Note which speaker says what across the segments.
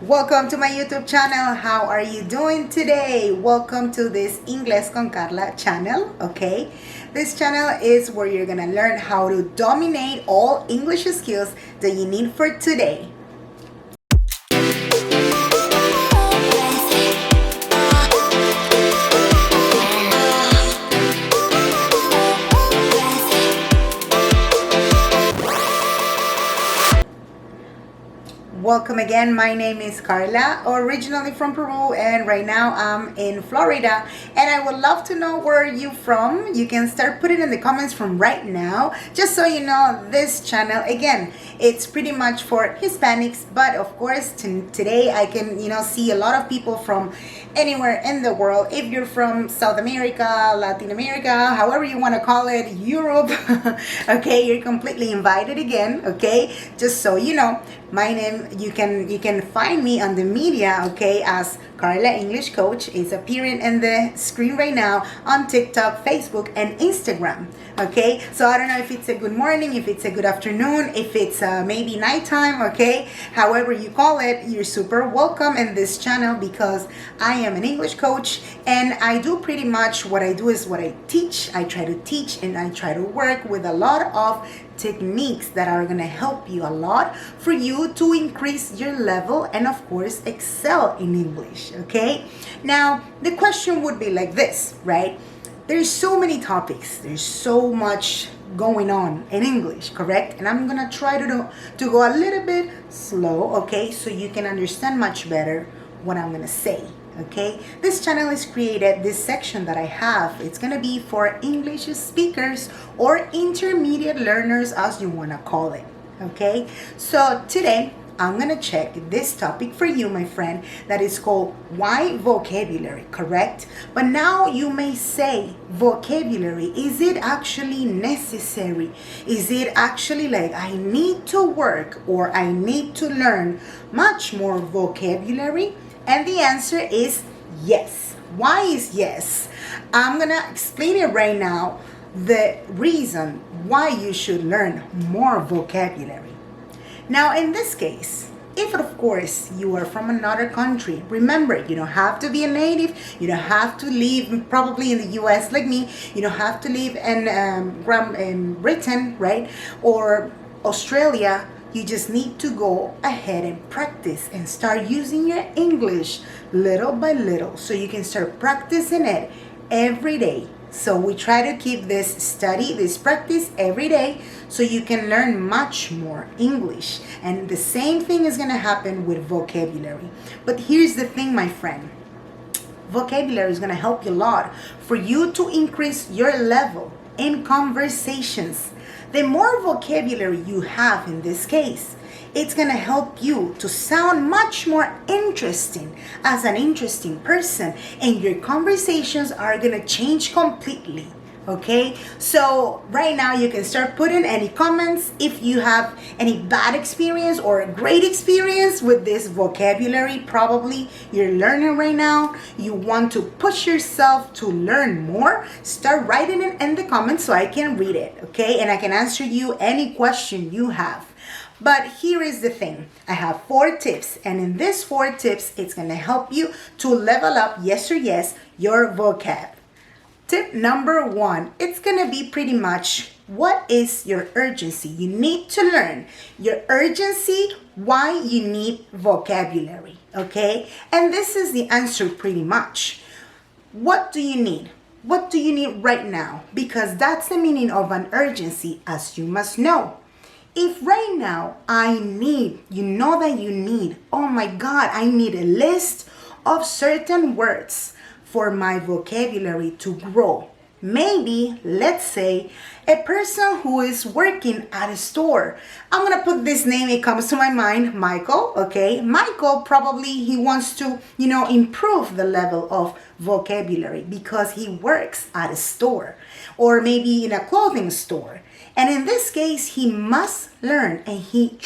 Speaker 1: Welcome to my YouTube channel. How are you doing today? Welcome to this Inglés con Carla channel, okay? This channel is where you're gonna learn how to dominate all English skills that you need for today. Welcome again. My name is Carla, originally from Peru, and right now I'm in Florida. And I would love to know where you're from. You can start putting in the comments from right now. Just so you know, this channel, again, it's pretty much for Hispanics, but of course today I can see a lot of people from anywhere in the world. If you're from South America, Latin America, however you want to call it, Europe, okay, you're completely invited again, okay? Just so you know, my name, you can find me on the media, okay, as Carla English Coach. Is appearing in the screen right now on TikTok, Facebook, and Instagram. Okay, so I don't know if it's a good morning, if it's a good afternoon, if it's maybe nighttime. Okay, however you call it, you're super welcome in this channel because I am an English coach and I do pretty much what I do is what I teach. I try to teach and I try to work with a lot of techniques that are going to help you a lot for you to increase your level and of course excel in English. Okay, now the question would be like this, right? There's so many topics, there's so much going on in English, correct? And I'm gonna try to go a little bit slow, okay, so you can understand much better what I'm gonna say. Okay, this channel is created, this section that I have, it's gonna be for English speakers or intermediate learners, as you wanna call it. Okay, so today I'm gonna check this topic for you, my friend, that is called why vocabulary, correct? But now you may say, vocabulary, is it actually necessary? Is it actually like I need to work or I need to learn much more vocabulary? And the answer is yes. Why is yes? I'm gonna explain it right now, the reason why you should learn more vocabulary. Now, in this case, if of course you are from another country, remember, you don't have to be a native, you don't have to live probably in the US like me, you don't have to live in Britain, right? Or Australia. You just need to go ahead and practice and start using your English little by little so you can start practicing it every day. So we try to keep this study, this practice every day so you can learn much more English. And the same thing is going to happen with vocabulary. But here's the thing, my friend. Vocabulary is going to help you a lot for you to increase your level in conversations. The more vocabulary you have in this case, it's going to help you to sound much more interesting as an interesting person, and your conversations are going to change completely. Okay, so right now you can start putting any comments if you have any bad experience or a great experience with this vocabulary. Probably you're learning right now, you want to push yourself to learn more. Start writing it in the comments so I can read it, okay, and I can answer you any question you have. But here is the thing. I have 4 tips, and in these 4 tips, it's going to help you to level up, yes or yes, your vocab. Tip number 1, it's going to be pretty much, what is your urgency? You need to learn your urgency, why you need vocabulary, okay? And this is the answer pretty much. What do you need? What do you need right now? Because that's the meaning of an urgency, as you must know. If right now I need, you know that you need, oh my God, I need a list of certain words for my vocabulary to grow. Maybe, let's say, a person who is working at a store. I'm gonna put this name, it comes to my mind, Michael, okay? Michael probably, he wants to, improve the level of vocabulary because he works at a store or maybe in a clothing store. And in this case, he must learn and he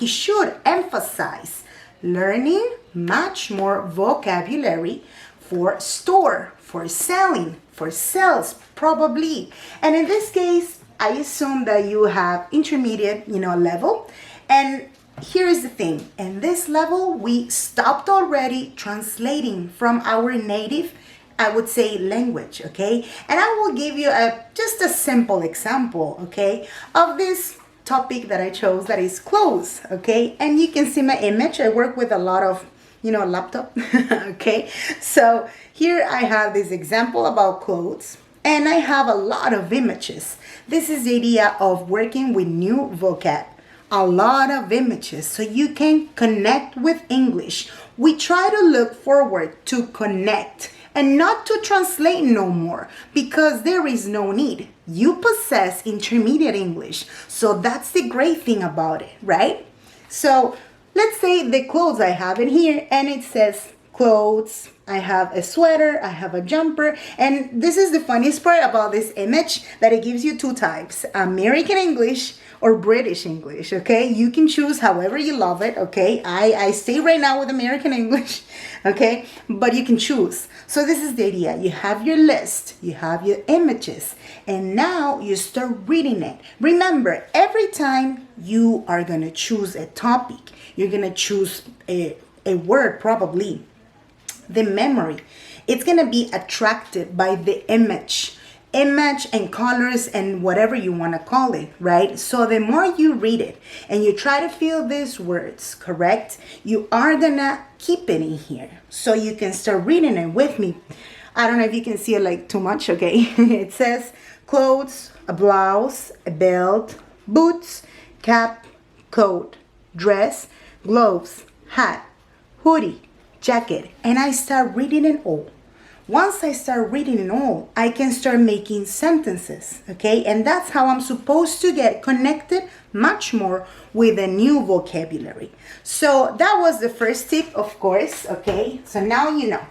Speaker 1: should emphasize learning much more vocabulary for store, for selling, for sales, probably. And in this case, I assume that you have intermediate, level. And here is the thing. In this level, we stopped already translating from our native, I would say, language, okay? And I will give you just a simple example, okay, of this topic that I chose, that is clothes, okay? And you can see my image. I work with a lot of, laptop, okay? So here I have this example about clothes, and I have a lot of images. This is the idea of working with new vocab. A lot of images so you can connect with English. We try to look forward to connect and not to translate no more, because there is no need. You possess intermediate English, so that's the great thing about it, right? So let's say the clothes I have in here, and it says clothes. I have a sweater, I have a jumper, and this is the funniest part about this image, that it gives you two types: American English or British English, okay? You can choose however you love it, okay? I stay right now with American English, okay? But you can choose. So this is the idea. You have your list, you have your images, and now you start reading it. Remember, every time you are gonna choose a topic, you're gonna choose a word probably. The memory, it's gonna be attracted by the image and colors and whatever you want to call it, right? So the more you read it and you try to feel these words, correct, you are gonna keep it in here so you can start reading it with me. I don't know if you can see it like too much, okay? It says clothes, a blouse, a belt, boots, cap, coat, dress, gloves, hat, hoodie, jacket, and I start reading it all. Once I start reading it all, I can start making sentences, okay? And that's how I'm supposed to get connected much more with a new vocabulary. So that was the first tip, of course, okay? So now you know.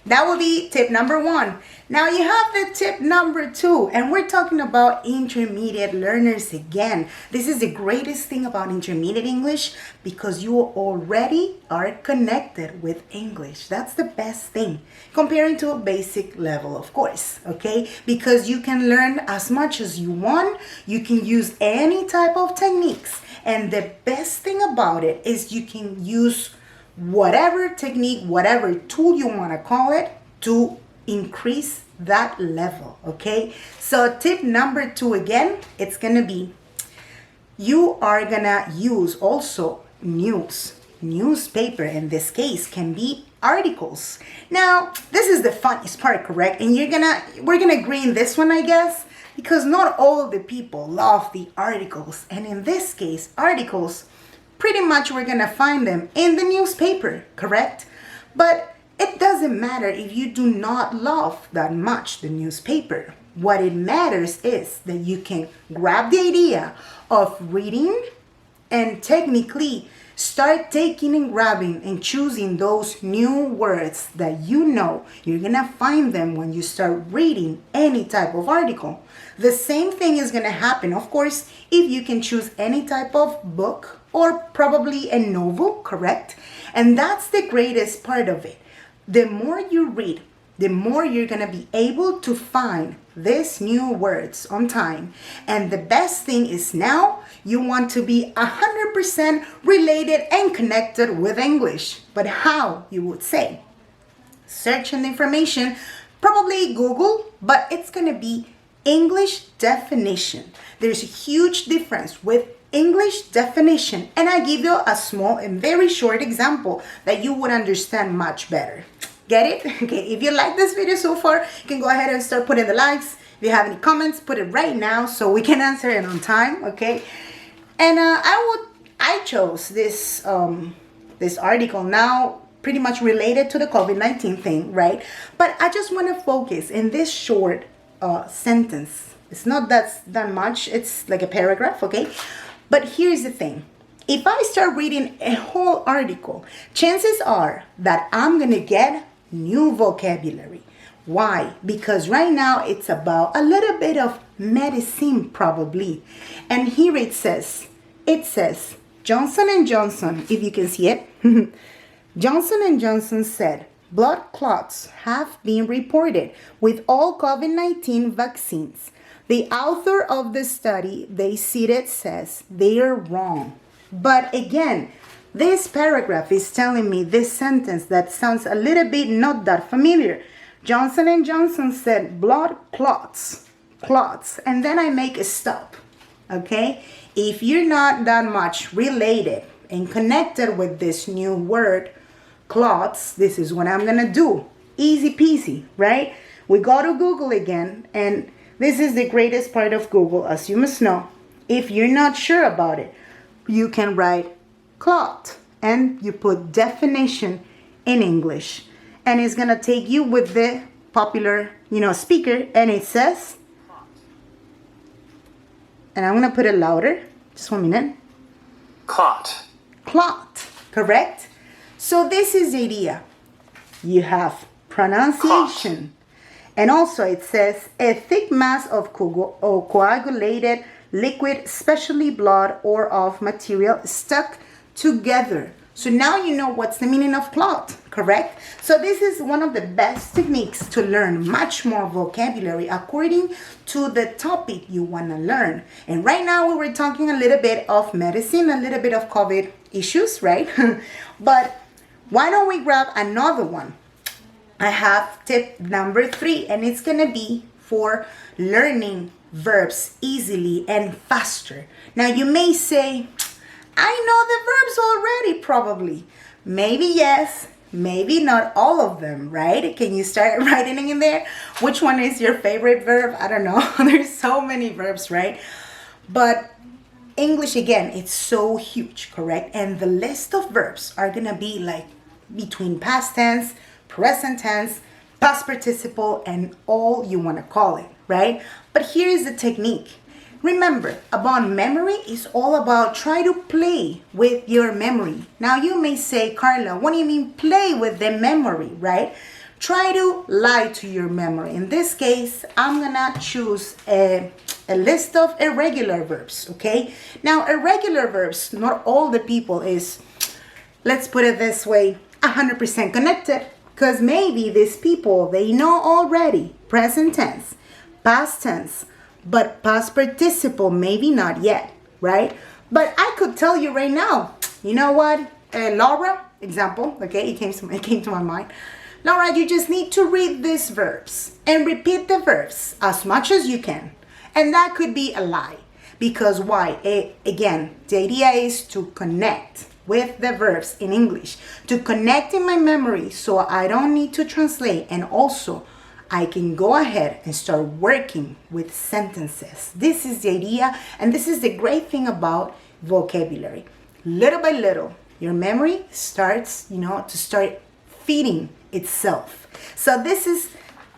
Speaker 1: That will be tip number 1. Now you have the tip number 2, and we're talking about intermediate learners again. This is the greatest thing about intermediate English, because you already are connected with English. That's the best thing, comparing to a basic level, of course, okay? Because you can learn as much as you want. You can use any type of techniques, and the best thing about it is you can use whatever technique, whatever tool you want to call it, to increase that level, okay? So tip number 2 again, it's gonna be, you are gonna use also newspaper. In this case can be articles. Now this is the funniest part, correct? And we're gonna agree in this one, I guess, because not all the people love the articles, and in this case articles, pretty much we're gonna find them in the newspaper, correct? But it doesn't matter if you do not love that much the newspaper. What it matters is that you can grab the idea of reading and technically start taking and grabbing and choosing those new words that you know you're gonna find them when you start reading any type of article. The same thing is gonna happen, of course, if you can choose any type of book or probably a novel, correct? And that's the greatest part of it. The more you read, the more you're gonna be able to find these new words on time. And the best thing is now you want to be 100% related and connected with English. But how, you would say? Search and information, probably Google, but it's gonna be English definition. There's a huge difference with English definition, and I give you a small and very short example that you would understand much better. Get it? Okay, if you like this video so far, you can go ahead and start putting the likes. If you have any comments, put it right now so we can answer it on time, okay? And I chose this article now, pretty much related to the COVID-19 thing, right? But I just want to focus in this short sentence. It's not that much, it's like a paragraph, okay? But here's the thing. If I start reading a whole article, chances are that I'm gonna get new vocabulary. Why? Because right now it's about a little bit of medicine probably. And here it says Johnson & Johnson, if you can see it. Johnson & Johnson said, blood clots have been reported with all COVID-19 vaccines. The author of the study, they cited, says they are wrong. But again, this paragraph is telling me this sentence that sounds a little bit not that familiar. Johnson and Johnson said blood clots, clots, and then I make a stop, okay? If you're not that much related and connected with this new word, clots, this is what I'm gonna do. Easy peasy, right? We go to Google again, and this is the greatest part of Google, as you must know. If you're not sure about it, you can write clot and you put definition in English, and it's gonna take you with the popular speaker, and it says, and I'm gonna put it louder, just 1 minute.
Speaker 2: Clot.
Speaker 1: Clot, correct? So this is the idea. You have pronunciation, and also it says a thick mass of coagulated liquid, especially blood or of material stuck together. So now you know what's the meaning of clot, correct? So this is one of the best techniques to learn much more vocabulary according to the topic you want to learn. And right now we were talking a little bit of medicine, a little bit of COVID issues, right? But why don't we grab another one? I have tip number 3, and it's gonna be for learning verbs easily and faster. Now you may say, I know the verbs already, probably. Maybe yes, maybe not all of them, right? Can you start writing in there? Which one is your favorite verb? I don't know. There's so many verbs, right? But English, again, it's so huge, correct? And the list of verbs are gonna be like between past tense, present tense, past participle, and all you wanna call it, right? But here is the technique. Remember, about memory is all about try to play with your memory. Now you may say, Carla, what do you mean play with the memory, right? Try to lie to your memory. In this case, I'm gonna choose a list of irregular verbs, okay? Now, irregular verbs, not all the people is, let's put it this way, 100% connected, because maybe these people, they know already present tense, past tense, but past participle, maybe not yet, right? But I could tell you right now, you know what? Laura, example, okay, it came to my mind. Laura, you just need to read these verbs and repeat the verbs as much as you can. And that could be a lie. Because why? Again, the idea is to connect with the verbs in English, to connect in my memory so I don't need to translate, and also I can go ahead and start working with sentences. This is the idea, and this is the great thing about vocabulary. Little by little, your memory starts, to start feeding itself. So this is,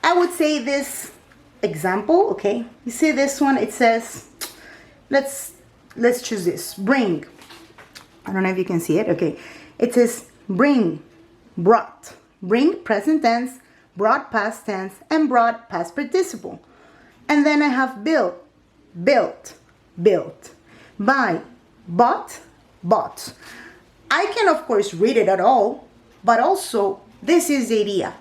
Speaker 1: I would say this example, okay? You see this one, it says, let's choose this, bring. I don't know if you can see it, okay. It says bring, brought. Bring, present tense, brought, past tense, and brought, past participle. And then I have built, built, built. Buy, bought, bought. I can, of course, read it at all, but also, this is the idea.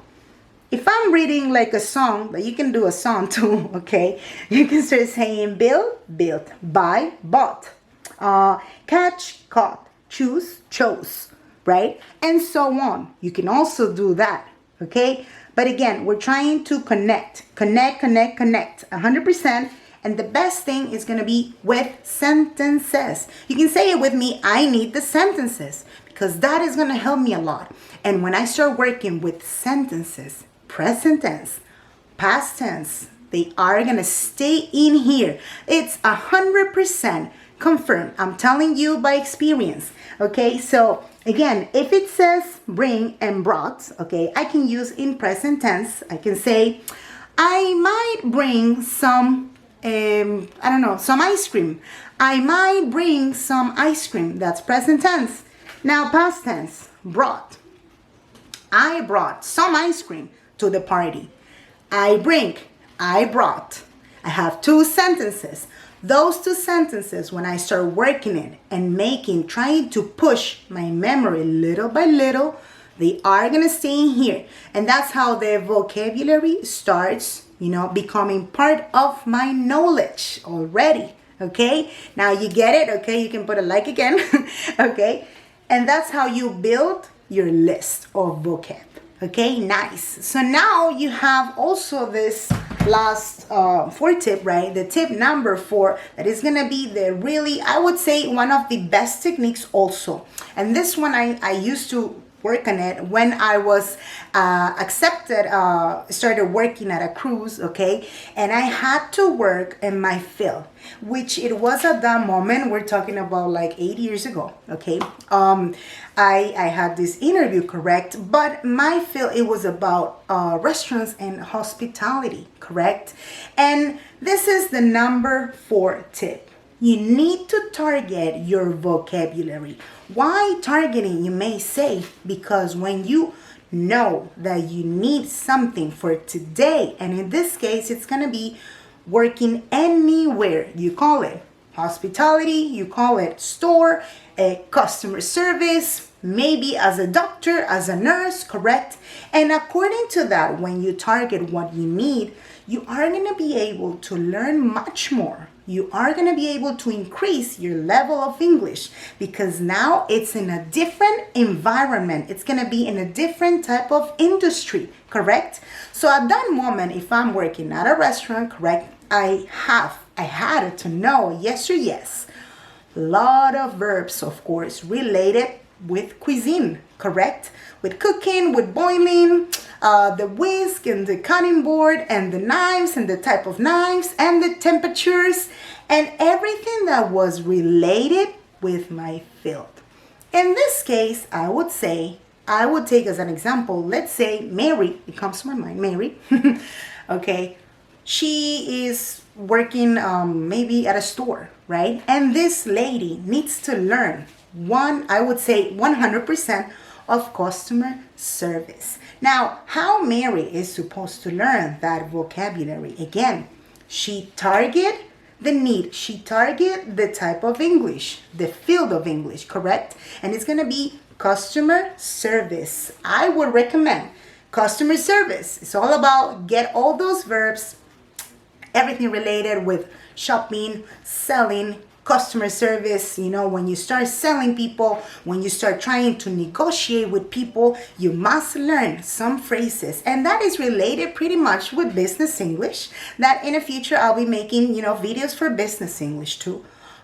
Speaker 1: If I'm reading like a song, but you can do a song too, okay? You can start saying build, built, buy, bought, catch, caught, choose, chose, right? And so on. You can also do that, okay? But again, we're trying to connect 100%. And the best thing is going to be with sentences. You can say it with me, I need the sentences, because that is going to help me a lot. And when I start working with sentences, present tense, past tense, they are going to stay in here. It's 100% confirmed. I'm telling you by experience. Okay, so again, if it says bring and brought, okay, I can use in present tense. I can say, I might bring some, some ice cream. I might bring some ice cream. That's present tense. Now, past tense, brought. I brought some ice cream to the party. I brought. I have 2 sentences. Those 2 sentences, when I start working it and trying to push my memory little by little, they are going to stay in here. And that's how the vocabulary starts, becoming part of my knowledge already. Okay, now you get it. Okay, you can put a like again. Okay, and that's how you build your list of vocab. Okay, nice. So now you have also this last 4 tip, right? The tip number 4, that is gonna be the really, I would say, one of the best techniques also. And this one I used to work on it when I was started working at a cruise, okay, and I had to work in my field, which it was at that moment, we're talking about like 8 years ago, okay. I had this interview, correct, but my field, it was about restaurants and hospitality, correct. And this is the number 4 tip. You need to target your vocabulary. Why targeting, you may say? Because when you know that you need something for today, and in this case, it's going to be working anywhere, you call it hospitality, you call it store, customer service, maybe as a doctor, as a nurse, correct? And according to that, when you target what you need, you are going to be able to learn much more. You are going to be able to increase your level of English because now it's in a different environment. It's going to be in a different type of industry, correct? So at that moment, if I'm working at a restaurant, correct, I had to know, yes or yes, a lot of verbs, of course, related with cuisine, correct? With cooking, with boiling, the whisk and the cutting board and the knives and the type of knives and the temperatures and everything that was related with my field. In this case, I would take as an example, let's say Mary, it comes to my mind, Mary, okay, she is working maybe at a store, right? And this lady needs to learn I would say 100% of customer service. Now, how Mary is supposed to learn that vocabulary? Again, she target the need. She target the type of English, the field of English, correct? And it's going to be customer service. I would recommend customer service. It's all about get all those verbs, everything related with shopping, selling, customer service. You know, when you start selling people, when you start trying to negotiate with people, you must learn some phrases. And that is related pretty much with business English, that in the future I'll be making, videos for business English too.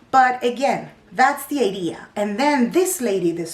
Speaker 1: But again, that's the idea. And then this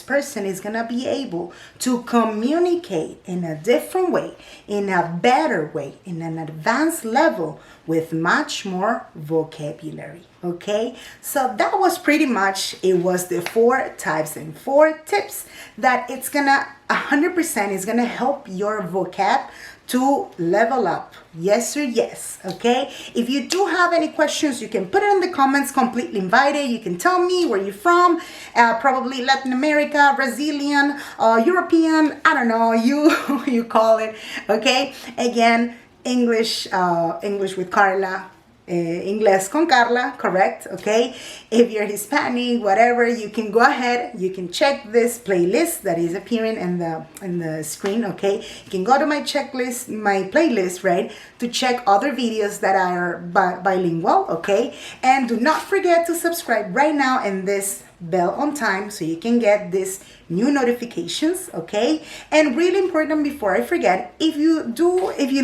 Speaker 1: person is going to be able to communicate in a different way, in a better way, in an advanced level with much more vocabulary. Okay, so that was pretty much, it was the 4 types and 4 tips that it's gonna 100% is gonna help your vocab to level up. Yes or yes, okay? If you do have any questions, you can put it in the comments, completely invited. You can tell me where you're from, probably Latin America, Brazilian, European, I don't know, you call it, okay? Again, English with Carla, Inglés con Carla, correct? Okay, if you're Hispanic, whatever, you can go ahead, you can check this playlist that is appearing in the screen. Okay, you can go to my checklist, my playlist, right, to check other videos that are bilingual. Okay, and do not forget to subscribe right now and this bell on time so you can get this new notifications. Okay, and really important, before I forget, if you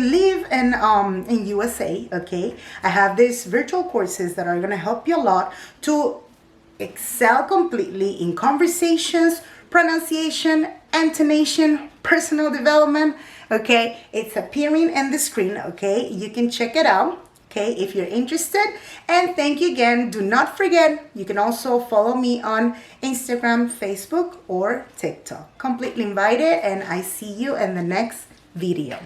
Speaker 1: live in USA, okay, I have these virtual courses that are going to help you a lot to excel completely in conversations, pronunciation, intonation, personal development. Okay, it's appearing in the screen. Okay, you can check it out, okay, if you're interested. And thank you again. Do not forget, you can also follow me on Instagram, Facebook, or TikTok. Completely invited, and I see you in the next video.